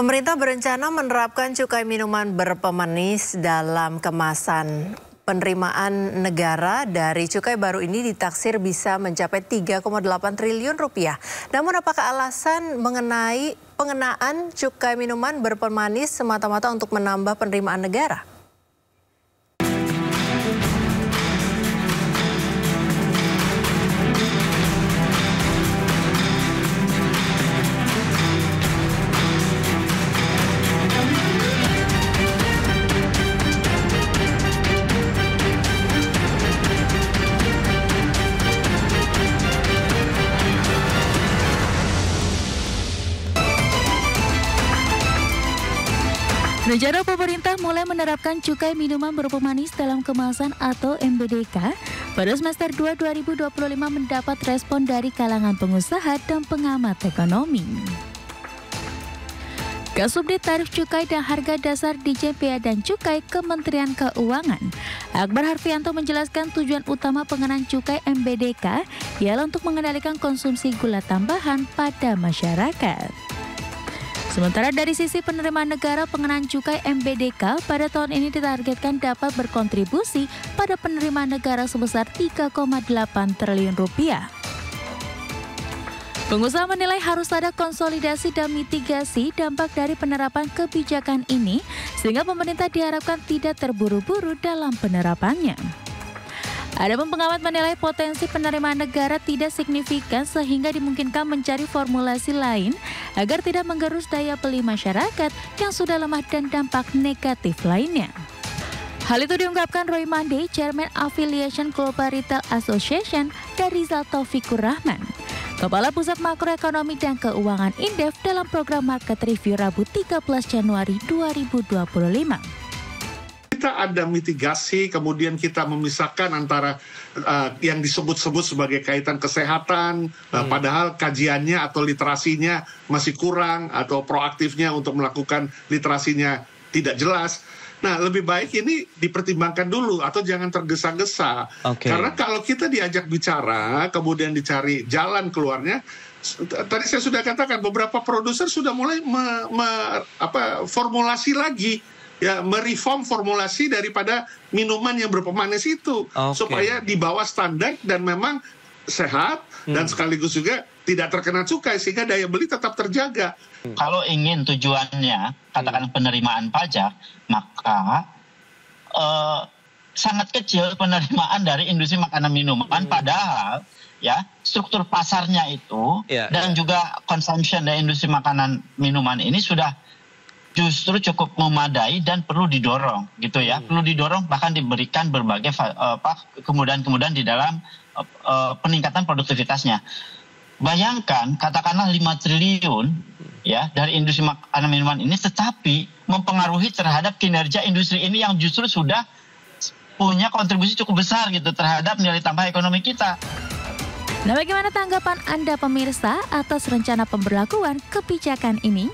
Pemerintah berencana menerapkan cukai minuman berpemanis dalam kemasan. Penerimaan negara dari cukai baru ini ditaksir bisa mencapai 3,8 triliun rupiah. Namun apakah alasan mengenai pengenaan cukai minuman berpemanis semata-mata untuk menambah penerimaan negara? Rencana pemerintah mulai menerapkan cukai minuman berpemanis dalam kemasan atau MBDK pada semester 2 2025 mendapat respon dari kalangan pengusaha dan pengamat ekonomi. Kasubdit Tarif Cukai dan Harga Dasar Ditjen Bea dan Cukai Kementerian Keuangan, Akbar Harfianto menjelaskan tujuan utama pengenaan cukai MBDK ialah untuk mengendalikan konsumsi gula tambahan pada masyarakat. Sementara dari sisi penerimaan negara, pengenaan cukai MBDK pada tahun ini ditargetkan dapat berkontribusi pada penerimaan negara sebesar 3,8 triliun rupiah. Pengusaha menilai harus ada konsolidasi dan mitigasi dampak dari penerapan kebijakan ini, sehingga pemerintah diharapkan tidak terburu-buru dalam penerapannya. Adapun pengamat menilai potensi penerimaan negara tidak signifikan sehingga dimungkinkan mencari formulasi lain agar tidak menggerus daya beli masyarakat yang sudah lemah dan dampak negatif lainnya. Hal itu diungkapkan Roy Mande, Chairman Affiliation Global Retail Association, dan Rizal Taufikur Rahman, Kepala Pusat Makroekonomi dan Keuangan Indef dalam program Market Review Rabu 13 Januari 2025. Kita ada mitigasi, kemudian kita memisahkan antara yang disebut-sebut sebagai kaitan kesehatan, padahal kajiannya atau literasinya masih kurang, atau proaktifnya untuk melakukan literasinya tidak jelas. Nah, lebih baik ini dipertimbangkan dulu atau jangan tergesa-gesa. Karena kalau kita diajak bicara, kemudian dicari jalan keluarnya, tadi saya sudah katakan beberapa produser sudah mulai formulasi lagi. Ya, mereform formulasi daripada minuman yang berpemanis itu supaya di bawah standar dan memang sehat dan sekaligus juga tidak terkena cukai sehingga daya beli tetap terjaga. Kalau ingin tujuannya katakan penerimaan pajak, maka sangat kecil penerimaan dari industri makanan minuman, padahal ya struktur pasarnya itu dan juga consumption dari industri makanan minuman ini sudah justru cukup memadai dan perlu didorong gitu ya, perlu didorong bahkan diberikan berbagai kemudahan-kemudahan di dalam peningkatan produktivitasnya. Bayangkan katakanlah 5 triliun ya dari industri makanan minuman ini, tetapi mempengaruhi terhadap kinerja industri ini yang justru sudah punya kontribusi cukup besar gitu terhadap nilai tambah ekonomi kita. Nah, bagaimana tanggapan Anda pemirsa atas rencana pemberlakuan kebijakan ini?